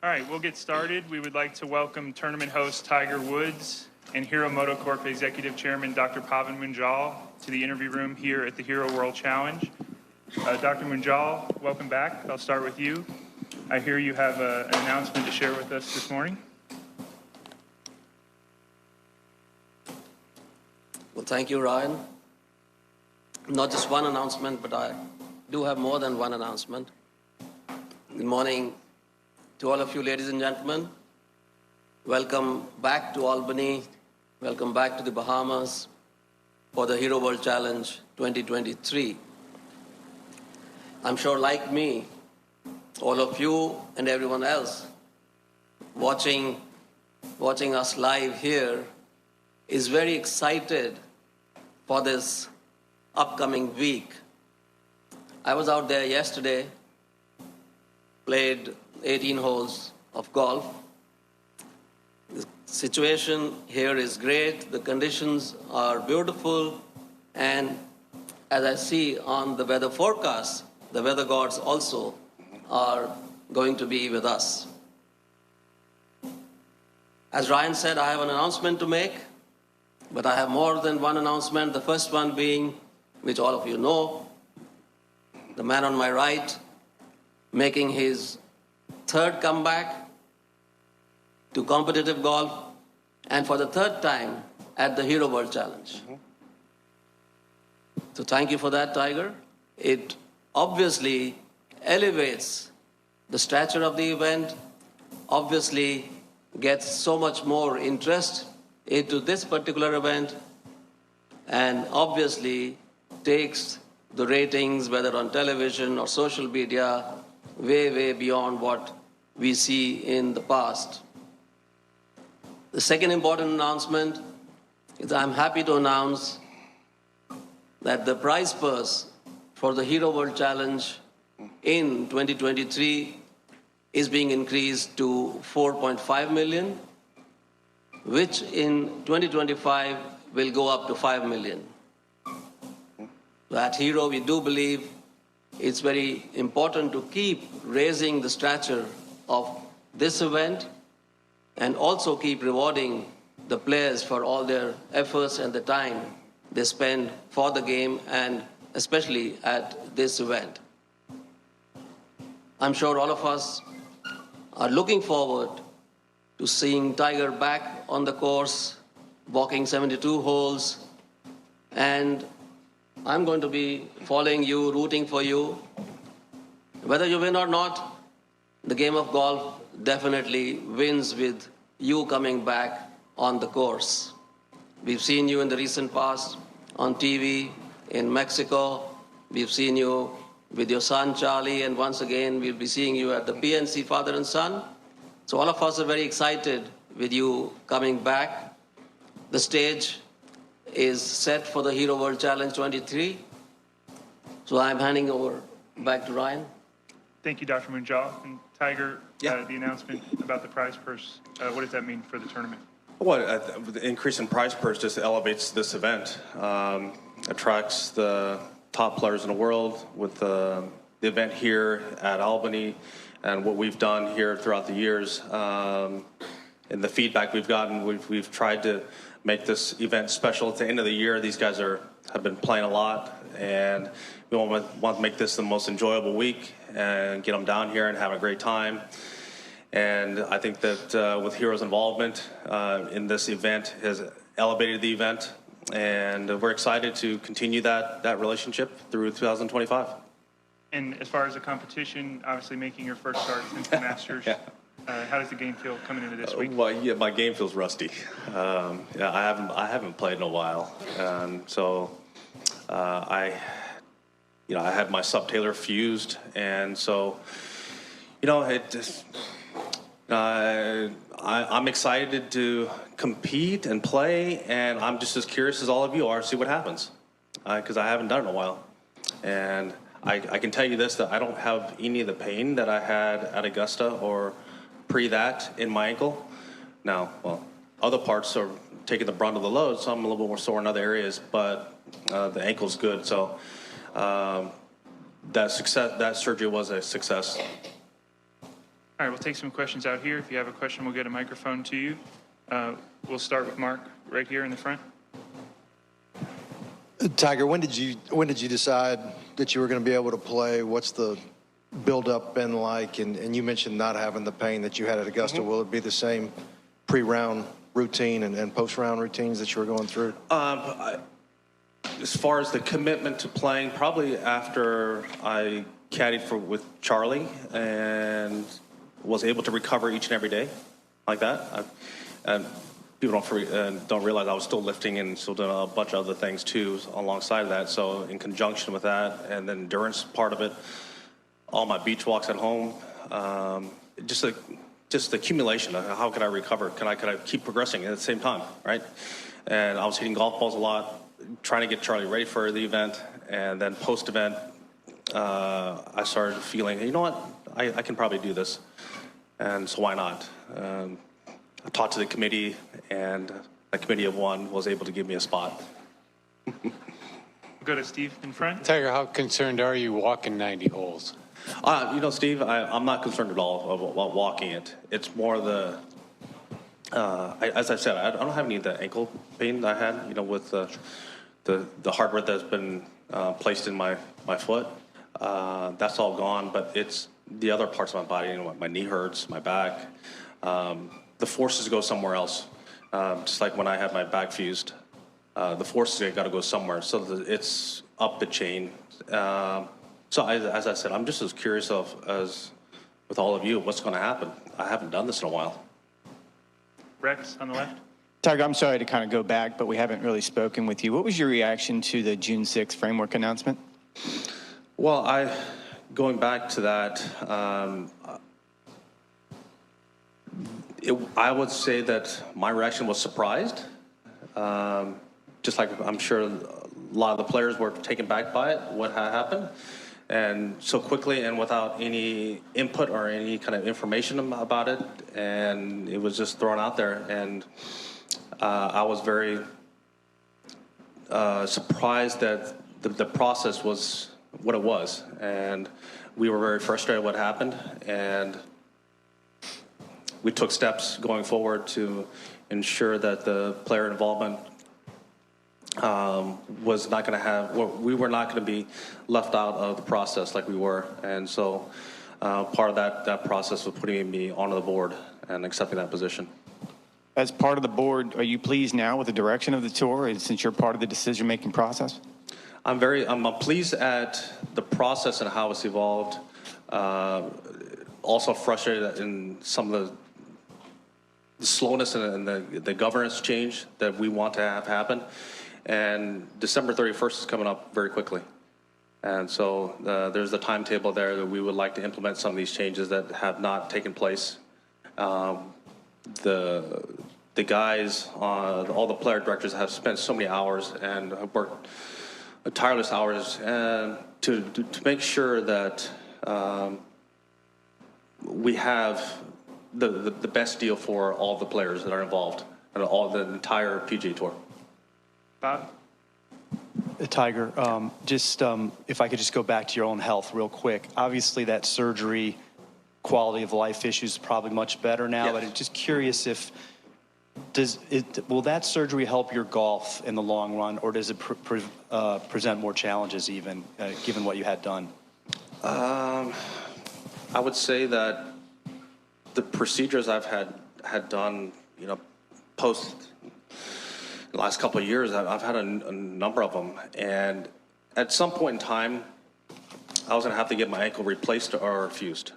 All right, we'll get started. We would like to welcome tournament host Tiger Woods and Hero MotoCorp Executive Chairman Dr. Pavan Munjal to the interview room here at the Hero World Challenge. Dr. Munjal, welcome back. I'll start with you. I hear you have an announcement to share with us this morning. Well, thank you, Ryan. Not just one announcement, but I do have more than one announcement. Good morning to all of you, ladies and gentlemen. Welcome back to Albany. Welcome back to the Bahamas for the Hero World Challenge 2023. I'm sure, like me, all of you and everyone else watching us live here is very excited for this upcoming week. I was out there yesterday, played 18 holes of golf. The situation here is great. The conditions are beautiful. And as I see on the weather forecast, the weather gods also are going to be with us. As Ryan said, I have an announcement to make, but I have more than one announcement. The first one being, which all of you know, the man on my right making his third comeback to competitive golf, and for the third time at the Hero World Challenge. So thank you for that, Tiger. It obviously elevates the stature of the event, obviously gets so much more interest into this particular event, and obviously takes the ratings, whether on television or social media, way, way beyond what we see in the past. The second important announcement is I'm happy to announce that the prize purse for the Hero World Challenge in 2023 is being increased to 4.5 million, which in 2025 will go up to 5 million. At Hero, we do believe it's very important to keep raising the stature of this event and also keep rewarding the players for all their efforts and the time they spend for the game and especially at this event. I'm sure all of us are looking forward to seeing Tiger back on the course, walking 72 holes, and I'm going to be following you, rooting for you. Whether you win or not, the game of golf definitely wins with you coming back on the course. We've seen you in the recent past on TV in Mexico. We've seen you with your son, Charlie, and once again, we'll be seeing you at the PNC Father and Son. So all of us are very excited with you coming back. The stage is set for the Hero World Challenge 23. So I'm handing over back to Ryan. Thank you, Dr. Munjal. And Tiger, the announcement about the prize purse, what does that mean for the tournament? Well, the increase in prize purse just elevates this event, attracts the top players in the world with the event here at Albany and what we've done here throughout the years. And the feedback we've gotten, we've tried to make this event special at the end of the year. These guys have been playing a lot, and we want to make this the most enjoyable week and get them down here and have a great time. And I think that with Hero's involvement in this event has elevated the event, and we're excited to continue that relationship through 2025. And as far as the competition, obviously making your first start since the Masters, how does the game feel coming into this week? Well, yeah, my game feels rusty. I haven't played in a while, so I had my sub-tailor fused, and so I'm excited to compete and play, and I'm just as curious as all of you are to see what happens, because I haven't done it in a while. And I can tell you this, that I don't have any of the pain that I had at Augusta or pre that in my ankle. Now, well, other parts are taking the brunt of the load, so I'm a little bit more sore in other areas, but the ankle's good. So that surgery was a success. All right, we'll take some questions out here. If you have a question, we'll get a microphone to you. We'll start with Mark right here in the front. Tiger, when did you decide that you were going to be able to play? What's the build-up been like? And you mentioned not having the pain that you had at Augusta. Will it be the same pre-round routine and post-round routines that you were going through? As far as the commitment to playing, probably after I caddied with Charlie and was able to recover each and every day like that. And people don't realize I was still lifting and still doing a bunch of other things too alongside of that. So in conjunction with that and the endurance part of it, all my beach walks at home, just the accumulation of how could I recover? Can I keep progressing at the same time, right? And I was hitting golf balls a lot, trying to get Charlie ready for the event, and then post-event, I started feeling, you know what, I can probably do this, and so why not? I talked to the committee, and a committee of one was able to give me a spot. Go to Steve in front. Tiger, how concerned are you walking 90 holes? Steve, I'm not concerned at all about walking it. It's more as I said, I don't have any of the ankle pain that I had, with the hardware that's been placed in my foot. That's all gone, but it's the other parts of my body. My knee hurts, my back. The forces go somewhere else. Just like when I had my back fused, the forces got to go somewhere. So it's up the chain. So as I said, I'm just as curious as with all of you, what's going to happen. I haven't done this in a while. Rex on the left. Tiger, I'm sorry to kind of go back, but we haven't really spoken with you. What was your reaction to the June 6th framework announcement? Well, going back to that, I would say that my reaction was surprised. Just like I'm sure a lot of the players were taken back by it, what had happened. And so quickly and without any input or any kind of information about it, and it was just thrown out there. And I was very surprised that the process was what it was, and we were very frustrated what happened, and we took steps going forward to ensure that the player involvement was not going to have, we were not going to be left out of the process like we were. And so part of that process was putting me onto the board and accepting that position. As part of the board, are you pleased now with the direction of the tour, since you're part of the decision-making process? I'm pleased at the process and how it's evolved. Also frustrated in some of the slowness and the governance change that we want to have happen. And December 31st is coming up very quickly. And so there's the timetable there that we would like to implement some of these changes that have not taken place. The guys, all the player directors have spent so many hours and have worked tireless hours to make sure that we have the best deal for all the players that are involved and all the entire PGA Tour. Bob? Tiger, if I could just go back to your own health real quick. Obviously, that surgery, quality of life issues is probably much better now, Yes. but I'm just curious will that surgery help your golf in the long run, or does it present more challenges even, given what you had done? I would say that the procedures I've had done, post the last couple of years, I've had a number of them, and at some point in time, I was going to have to get my ankle replaced or fused,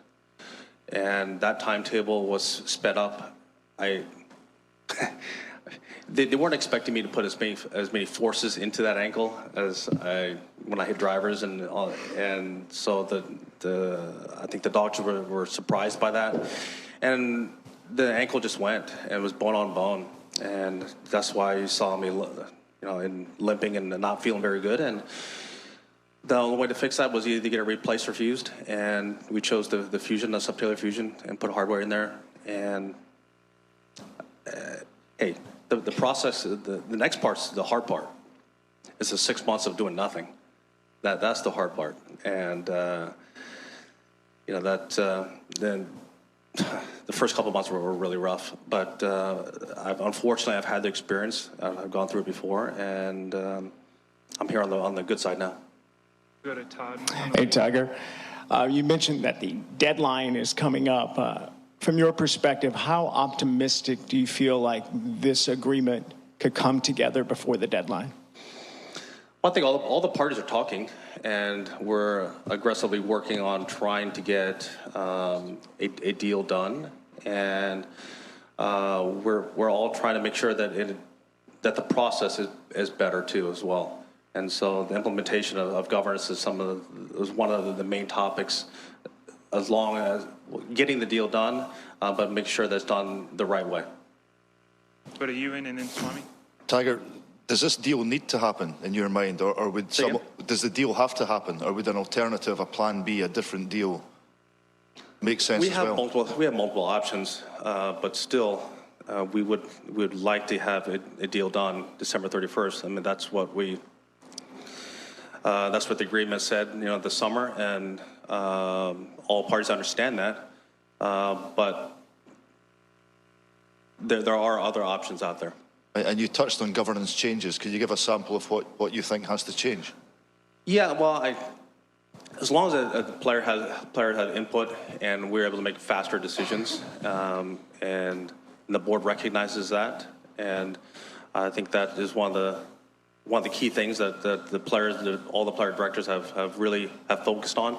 and that timetable was sped up. They weren't expecting me to put as many forces into that ankle as when I hit drivers, and so I think the doctors were surprised by that, and the ankle just went and was bone on bone, and that's why you saw me, in limping and not feeling very good. And the only way to fix that was either to get it replaced or fused, and we chose the fusion, the subtalar fusion, and put hardware in there. And hey, the process, the next part's the hard part. It's the 6 months of doing nothing. That's the hard part. And then the first couple of months were really rough, but unfortunately I've had the experience. I've gone through it before, and I'm here on the good side now. Go to Todd. Hey, Tiger. You mentioned that the deadline is coming up. From your perspective, how optimistic do you feel like this agreement could come together before the deadline? Well, I think all the parties are talking, and we're aggressively working on trying to get a deal done, and we're all trying to make sure that the process is better too as well. And so the implementation of governance is one of the main topics, as long as getting the deal done, but make sure that's done the right way. Go to Ewan and then Swami. Tiger, does this deal need to happen in your mind, or does the deal have to happen, or would an alternative, a plan B, a different deal, make sense as well? We have multiple options, but still, we would like to have a deal done December 31st. I mean, that's what the agreement said, this summer, and all parties understand that. But there are other options out there. And you touched on governance changes. Could you give a sample of what you think has to change? Yeah, well, as long as a player has input and we're able to make faster decisions, and the board recognizes that, and I think that is one of the key things that all the player directors have really focused on.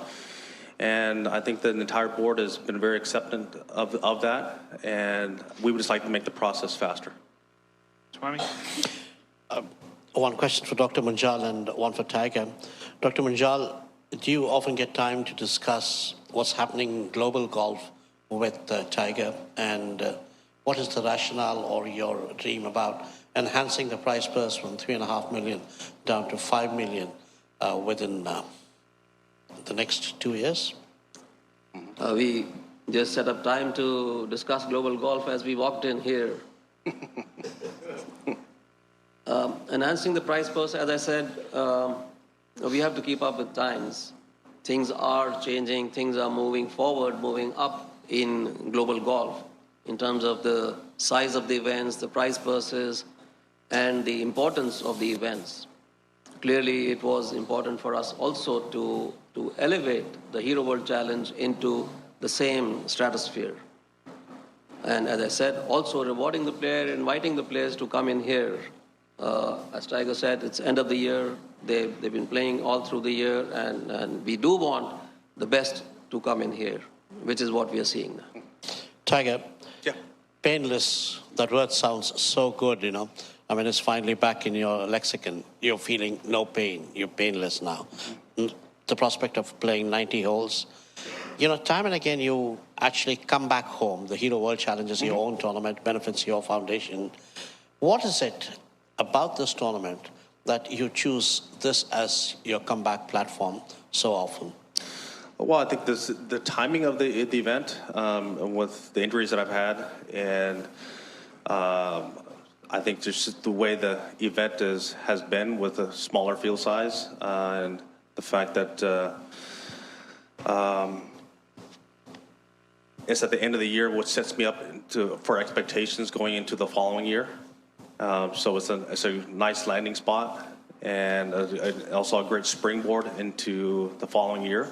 And I think that the entire board has been very acceptant of that, and we would just like to make the process faster. Swami? One question for Dr. Munjal and one for Tiger. Dr. Munjal, do you often get time to discuss what's happening in global golf with Tiger, and what is the rationale or your dream about enhancing the prize purse from $3.5 million down to $5 million within the next 2 years? We just set up time to discuss global golf as we walked in here. Enhancing the prize purse, as I said, we have to keep up with times. Things are changing, things are moving forward, moving up in global golf in terms of the size of the events, the prize purses, and the importance of the events. Clearly, it was important for us also to elevate the Hero World Challenge into the same stratosphere. And as I said, also rewarding the player, inviting the players to come in here. As Tiger said, it's end of the year. They've been playing all through the year, and we do want the best to come in here, which is what we are seeing now. Tiger, Yeah. painless, that word sounds so good, I mean, it's finally back in your lexicon. You're feeling no pain. You're painless now. The prospect of playing 90 holes. Time and again, you actually come back home. The Hero World Challenge is your own tournament, benefits your foundation. What is it about this tournament that you choose this as your comeback platform so often? Well, I think the timing of the event, with the injuries that I've had, and I think just the way the event has been with a smaller field size, and the fact that it's at the end of the year, which sets me up for expectations going into the following year. So it's a nice landing spot, and also a great springboard into the following year.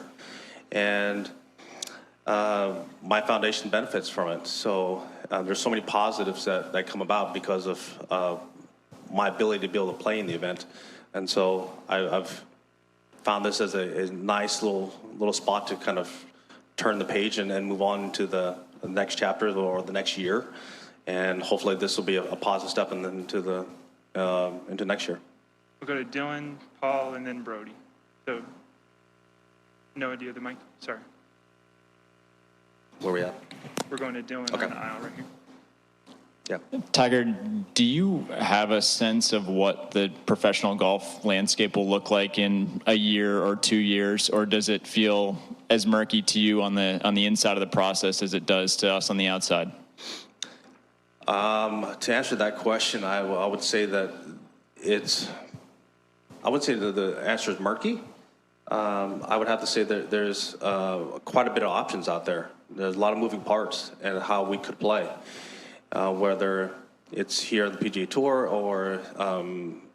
And my foundation benefits from it. So there's so many positives that come about because of my ability to be able to play in the event. And so I've found this as a nice little spot to kind of turn the page and move on to the next chapter or the next year. And hopefully this will be a positive step into next year. We'll go to Dylan, Paul, and then Brody. So, no idea the mic. Sorry. Where are we at? We're going to Dylan Okay. on the aisle right here. Yeah. Tiger, do you have a sense of what the professional golf landscape will look like in a year or 2 years, or does it feel as murky to you on the inside of the process as it does to us on the outside? To answer that question, I would say that the answer is murky. I would have to say that there's quite a bit of options out there. There's a lot of moving parts and how we could play, whether it's here on the PGA Tour or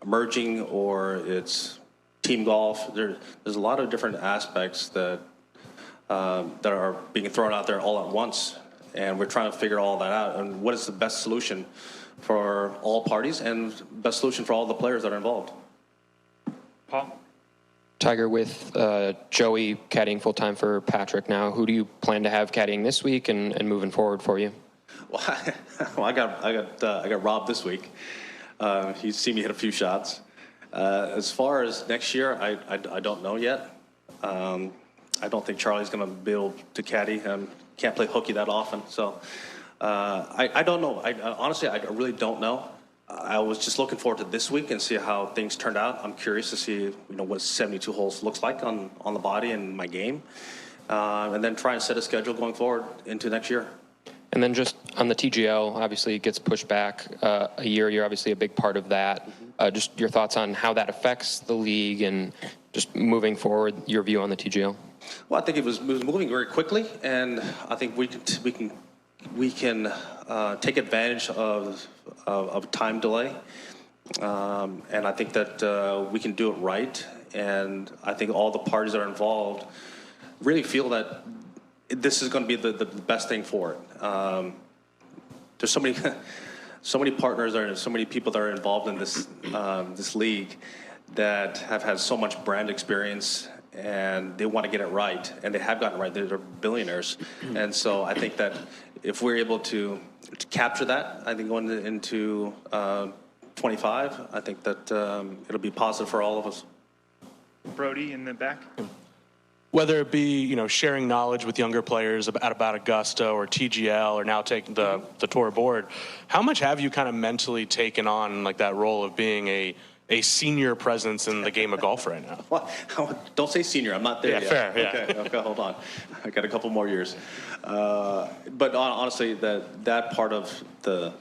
emerging or it's team golf. There's a lot of different aspects that are being thrown out there all at once, and we're trying to figure all that out and what is the best solution for all parties and best solution for all the players that are involved. Paul? Tiger, with Joey caddying full-time for Patrick now, who do you plan to have caddying this week and moving forward for you? Well, I got robbed this week. He's seen me hit a few shots. As far as next year, I don't know yet. I don't think Charlie's going to be able to caddy. Can't play hooky that often, so I don't know. Honestly, I really don't know. I was just looking forward to this week and see how things turned out. I'm curious to see what 72 holes looks like on the body and my game, and then try and set a schedule going forward into next year. And then just on the TGL, obviously it gets pushed back a year. You're obviously a big part of that. Just your thoughts on how that affects the league and just moving forward, your view on the TGL. Well, I think it was moving very quickly, and I think we can take advantage of time delay, and I think that we can do it right. And I think all the parties that are involved really feel that this is going to be the best thing for it. There's so many partners and so many people that are involved in this league that have had so much brand experience, and they want to get it right, and they have gotten it right. They're billionaires, and so I think that if we're able to capture that, I think going into 25, I think that it'll be positive for all of us. Brody in the back. Whether it be, sharing knowledge with younger players about Augusta or TGL or now taking the tour board, how much have you kind of mentally taken on like that role of being a senior presence in the game of golf right now? Well, don't say senior. I'm not there yet. Fair. Yeah. Okay, hold on. I got a couple more years. But honestly, that part of the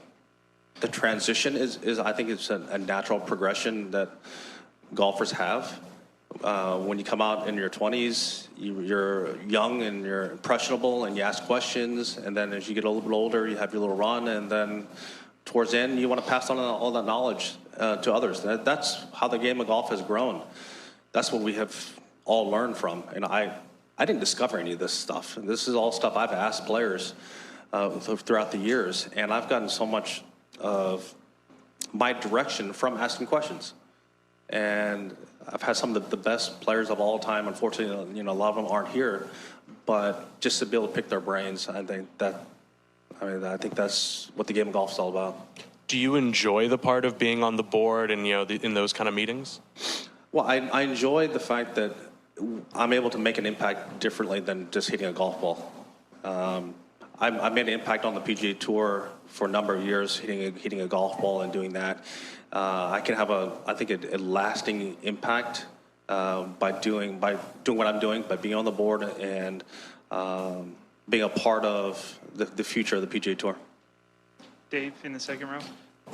transition is I think it's a natural progression that golfers have. When you come out in your 20s, you're young and you're impressionable and you ask questions, and then as you get a little bit older, you have your little run, and then towards the end, you want to pass on all that knowledge to others. That's how the game of golf has grown. That's what we have all learned from. And I didn't discover any of this stuff. This is all stuff I've asked players throughout the years, and I've gotten so much of my direction from asking questions. And I've had some of the best players of all time. Unfortunately, a lot of them aren't here, but just to be able to pick their brains, I think that's what the game of golf is all about. Do you enjoy the part of being on the board and in those kind of meetings? Well, I enjoy the fact that I'm able to make an impact differently than just hitting a golf ball. I made an impact on the PGA Tour for a number of years, hitting a golf ball and doing that. I can have a lasting impact by doing what I'm doing, by being on the board and being a part of the future of the PGA Tour. Dave in the second row.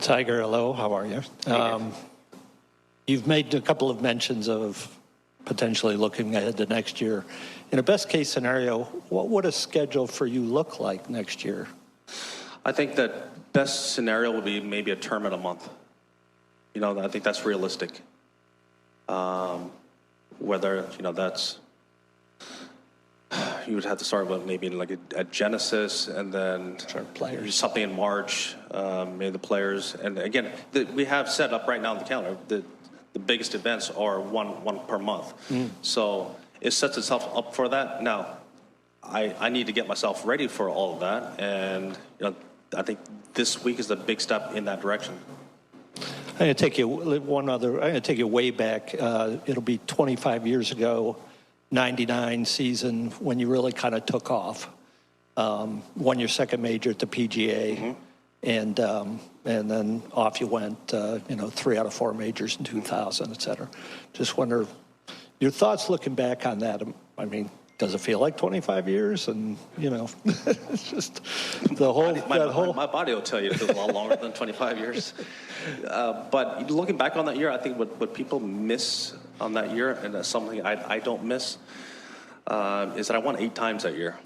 Tiger, hello. How are you? You've made a couple of mentions of potentially looking ahead to next year. In a best case scenario, what would a schedule for you look like next year? I think that best scenario would be maybe a tournament a month. I think that's realistic. Whether, that's, you would have to start with maybe like a Genesis and then something in March, maybe the players. And again, we have set up right now on the calendar, the biggest events are one per month. So it sets itself up for that. Now, I need to get myself ready for all of that. And I think this week is the big step in that direction. I'm going to take you I'm going to take you way back. It'll be 25 years ago, 99 season, when you really kind of took off. Won your second major at the PGA, and then off you went. 3 out of 4 majors in 2000, et cetera. Just wonder your thoughts looking back on that. I mean, does it feel like 25 years? And it's just the whole. My body will tell you it feels a lot longer than 25 years. But looking back on that year, I think what people miss on that year, and that's something I don't miss, is that I won 8 times that year.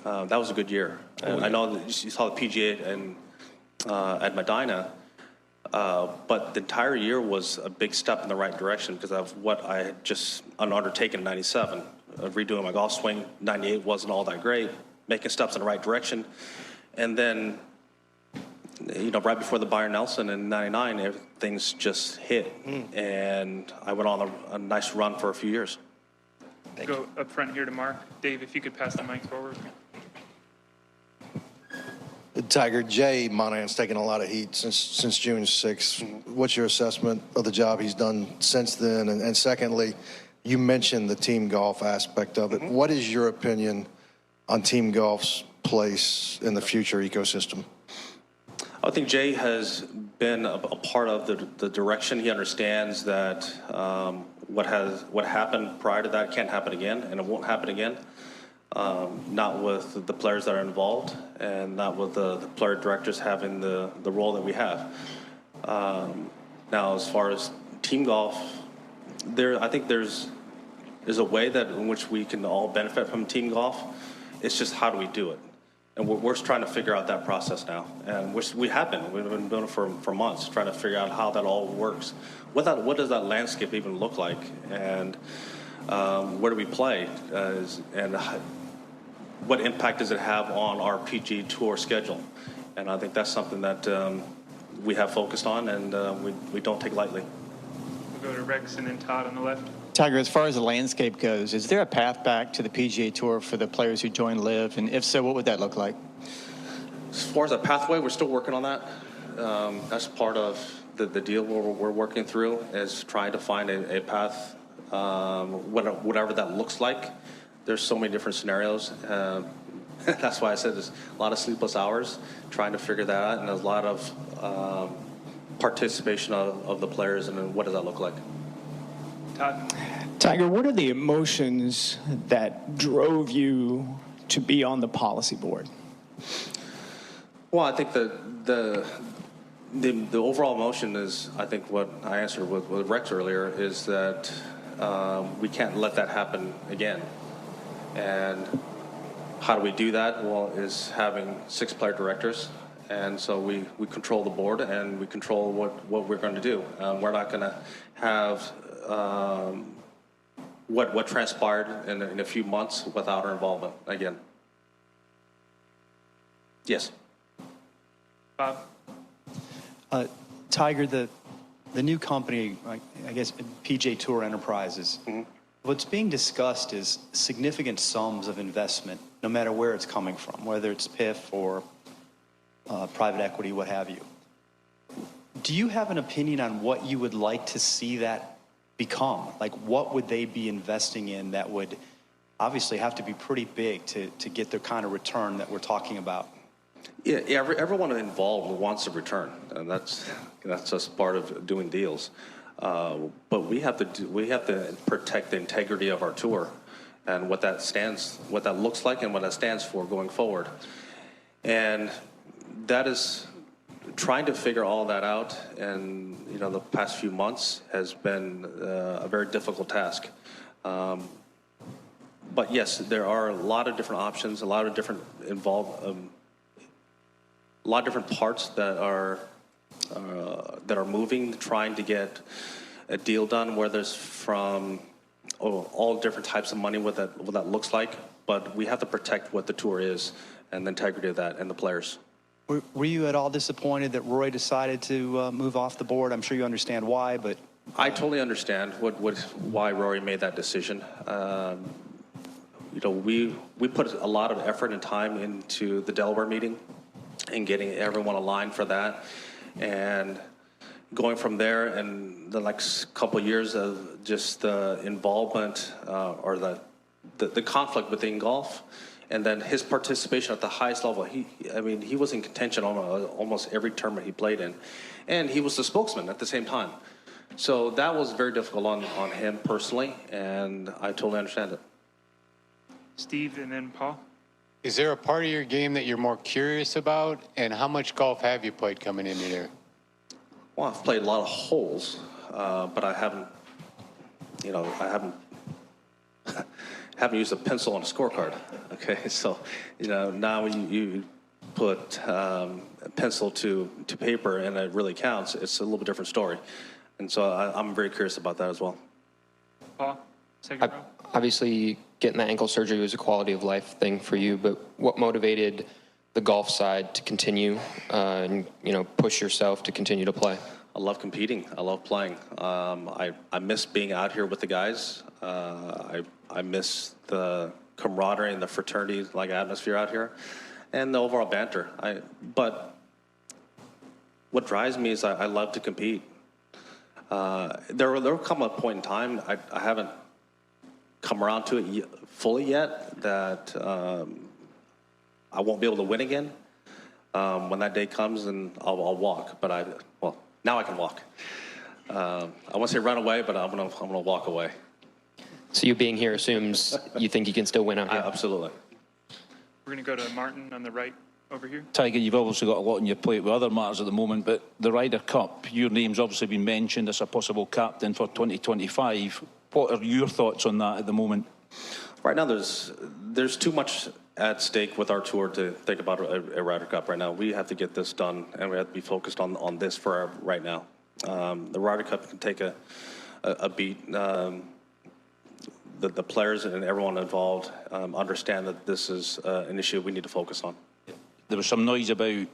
that was a good year. And I know that you saw the PGA and at Medina, but the entire year was a big step in the right direction because of what I had just undertaken in '97. Redoing my golf swing, '98 wasn't all that great, making steps in the right direction. And then, right before the Byron Nelson in '99, things just hit. And I went on a nice run for a few years. Go up front here to Mark. Dave, if you could pass the mic forward. Tiger, Jay Monahan's taken a lot of heat since June 6th. What's your assessment of the job he's done since then? And secondly, you mentioned the team golf aspect of it. What is your opinion on team golf's place in the future ecosystem? I think Jay has been a part of the direction. He understands that what happened prior to that can't happen again, and it won't happen again. Not with the players that are involved, and not with the player directors having the role that we have. Now, as far as team golf, I think there's a way that in which we can all benefit from team golf. It's just how do we do it? And we're trying to figure out that process now. And we have been. We've been doing it for months, trying to figure out how that all works. What does that landscape even look like? And where do we play? And what impact does it have on our PGA Tour schedule? And I think that's something that we have focused on, and we don't take lightly. We'll go to Rex and then Todd on the left. Tiger, as far as the landscape goes, is there a path back to the PGA Tour for the players who join LIV? And if so, what would that look like? As far as a pathway, we're still working on that. That's part of the deal we're working through, is trying to find a path, whatever that looks like. There's so many different scenarios. That's why I said there's a lot of sleepless hours trying to figure that out, and there's a lot of participation of the players, and then what does that look like? Todd? Tiger, what are the emotions that drove you to be on the policy board? Well, I think the overall emotion is, I think what I answered with Rex earlier, is that we can't let that happen again. And how do we do that? Well, is having 6 player directors. And so we control the board, and we control what we're going to do. We're not going to have what transpired in a few months without our involvement again. Yes. Bob? Tiger, the new company, I guess PGA Tour Enterprises, what's being discussed is significant sums of investment, no matter where it's coming from, whether it's PIF or private equity, what have you. Do you have an opinion on what you would like to see that become? Like, what would they be investing in that would obviously have to be pretty big to get the kind of return that we're talking about? Yeah, everyone involved wants a return, and that's just part of doing deals. But we have to protect the integrity of our tour, and what that looks like, and what that stands for going forward. And that is trying to figure all that out, and the past few months has been a very difficult task. But yes, there are a lot of different options, a lot of different a lot of different parts that are moving, trying to get a deal done, whether it's from all different types of money, what that looks like. But we have to protect what the tour is and the integrity of that and the players. Were you at all disappointed that Roy decided to move off the board? I'm sure you understand why, but... I totally understand why Rory made that decision. We put a lot of effort and time into the Delaware meeting and getting everyone aligned for that. And going from there, and the next couple of years of just the involvement or the conflict within golf, and then his participation at the highest level. He was in contention on almost every tournament he played in, and he was the spokesman at the same time. So that was very difficult on him personally, and I totally understand it. Steve and then Paul. Is there a part of your game that you're more curious about, and how much golf have you played coming into there? Well, I've played a lot of holes, but I haven't haven't used a pencil on a scorecard. Okay, so now you put a pencil to paper and it really counts. It's a little bit different story, and so I'm very curious about that as well. Paul, second row. Obviously, getting that ankle surgery was a quality of life thing for you, but what motivated the golf side to continue and push yourself to continue to play? I love competing. I love playing. I miss being out here with the guys. I miss the camaraderie and the fraternity like atmosphere out here, and the overall banter. But what drives me is I love to compete. There will come a point in time, I haven't come around to it fully yet, that I won't be able to win again. When that day comes, and I'll walk. But now I can walk. I won't say run away, but I'm gonna walk away. So you being here assumes you think you can still win out here? Absolutely. We're going to go to Martin on the right over here. Tiger, you've obviously got a lot on your plate with other matters at the moment, but the Ryder Cup, your name's obviously been mentioned as a possible captain for 2025. What are your thoughts on that at the moment? Right now, there's too much at stake with our tour to think about a Ryder Cup right now. We have to get this done, and we have to be focused on this for right now. The Ryder Cup can take a beat. The players and everyone involved understand that this is an issue we need to focus on. There was some noise about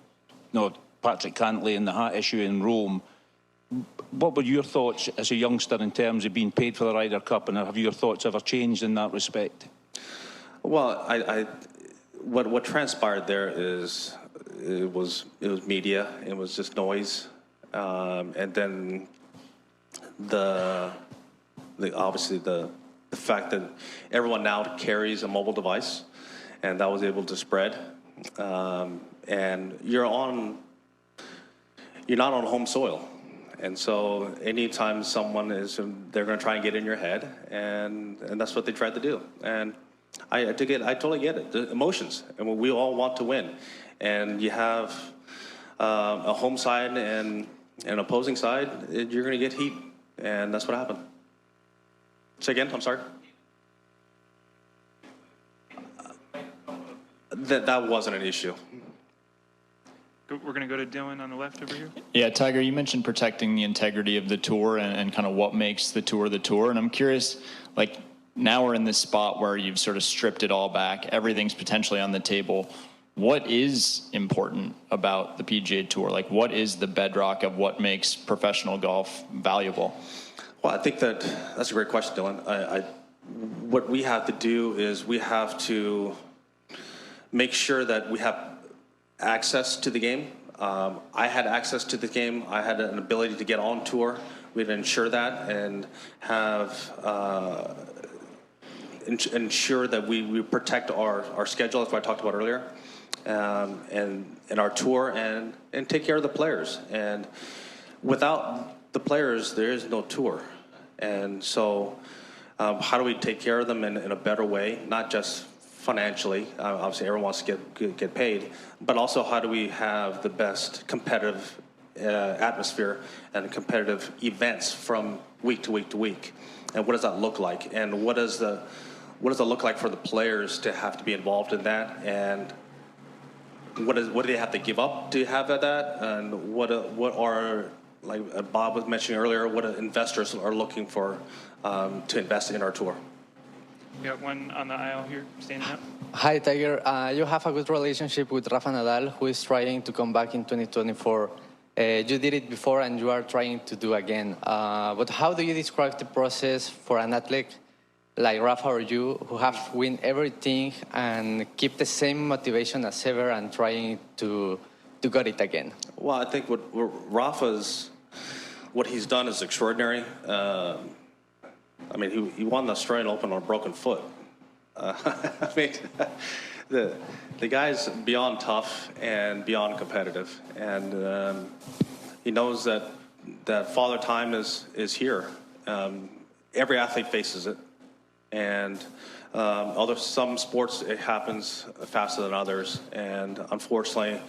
Patrick Cantlay and the hat issue in Rome. What were your thoughts as a youngster in terms of being paid for the Ryder Cup, and have your thoughts ever changed in that respect? Well, what transpired there is it was media. It was just noise, and then obviously the fact that everyone now carries a mobile device, and that was able to spread. And you're not on home soil, and so anytime someone they're going to try and get in your head, and that's what they tried to do. And I totally get it. The emotions, and we all want to win, and you have a home side and an opposing side. You're going to get heat, and that's what happened. Say again, I'm sorry. That wasn't an issue. We're going to go to Dylan on the left over here. Yeah, Tiger, you mentioned protecting the integrity of the tour and kind of what makes the tour, and I'm curious, like, now we're in this spot where you've sort of stripped it all back. Everything's potentially on the table. What is important about the PGA Tour? Like, what is the bedrock of what makes professional golf valuable? Well, I think that's a great question, Dylan. What we have to do is we have to make sure that we have access to the game. I had access to the game. I had an ability to get on tour. We had to ensure that and have ensure that we protect our schedule, that's what I talked about earlier, and our tour, and take care of the players. And without the players, there is no tour. And so how do we take care of them in a better way, not just financially, obviously everyone wants to get paid, but also how do we have the best competitive atmosphere and competitive events from week to week to week, and what does that look like, and what does it look like for the players to have to be involved in that, and what do they have to give up to have that, and what are, like Bob was mentioning earlier, what investors are looking for to invest in our tour. We got one on the aisle here, standing up. Hi, Tiger. You have a good relationship with Rafa Nadal, who is trying to come back in 2024. You did it before, and you are trying to do again. But how do you describe the process for an athlete like Rafa or you, who have win everything and keep the same motivation as ever and trying to get it again? Well, I think what he's done is extraordinary. I mean, he won the Australian Open on a broken foot. I mean, the guy's beyond tough and beyond competitive, and he knows that Father Time is here. Every athlete faces it, and although some sports it happens faster than others, and unfortunately,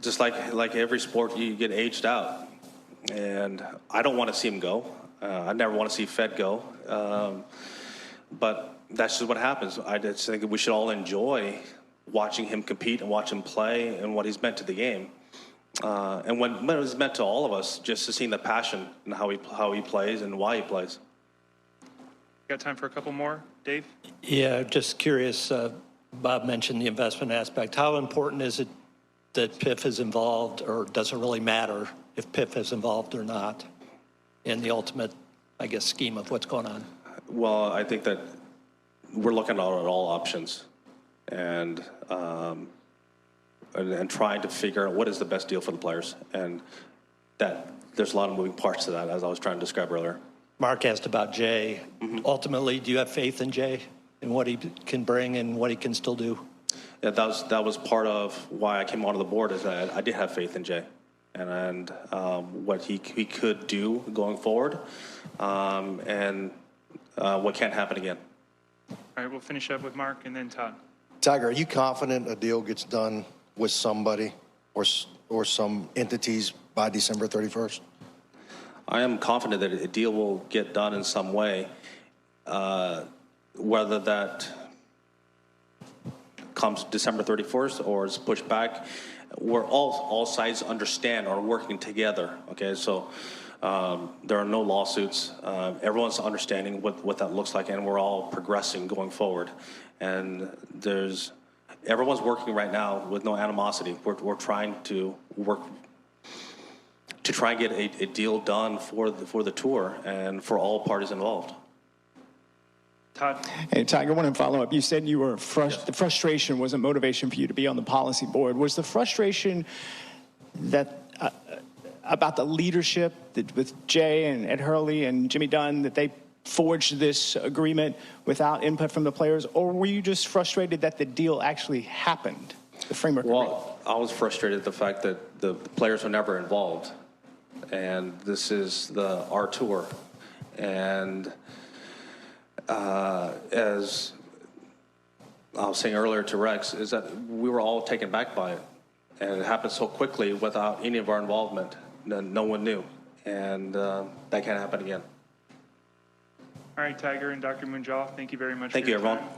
just like every sport, you get aged out, and I don't want to see him go. I never want to see Fed go, but that's just what happens. I just think we should all enjoy watching him compete and watch him play and what he's meant to the game. And when it was meant to all of us, just to see the passion and how he plays and why he plays. Got time for a couple more, Dave? Yeah, just curious. Bob mentioned the investment aspect. How important is it that PIF is involved, or does it really matter if PIF is involved or not in the ultimate, I guess, scheme of what's going on? Well, I think that we're looking at all options and trying to figure out what is the best deal for the players. And that there's a lot of moving parts to that, as I was trying to describe earlier. Mark asked about Jay. Ultimately, do you have faith in Jay and what he can bring and what he can still do? Yeah, that was part of why I came onto the board, is that I did have faith in Jay and what he could do going forward, and what can't happen again. All right, we'll finish up with Mark and then Todd. Tiger, are you confident a deal gets done with somebody or some entities by December 31st? I am confident that a deal will get done in some way, whether that comes December 31st or is pushed back. Where all sides understand are working together. Okay, so there are no lawsuits. Everyone's understanding what that looks like, and we're all progressing going forward. And everyone's working right now with no animosity. We're trying to work to try and get a deal done for the tour and for all parties involved. Todd? Hey, Tiger, I want to follow up. You said you were the frustration was a motivation for you to be on the policy board. Was the frustration that about the leadership with Jay and Ed Hurley and Jimmy Dunn, that they forged this agreement without input from the players, or were you just frustrated that the deal actually happened, the framework agreement? Well, I was frustrated at the fact that the players were never involved, and this is our tour, and as I was saying earlier to Rex, is that we were all taken back by it, and it happened so quickly without any of our involvement. No one knew, and that can't happen again. All right, Tiger and Dr. Munjal, thank you very much. Thank you, everyone. Time.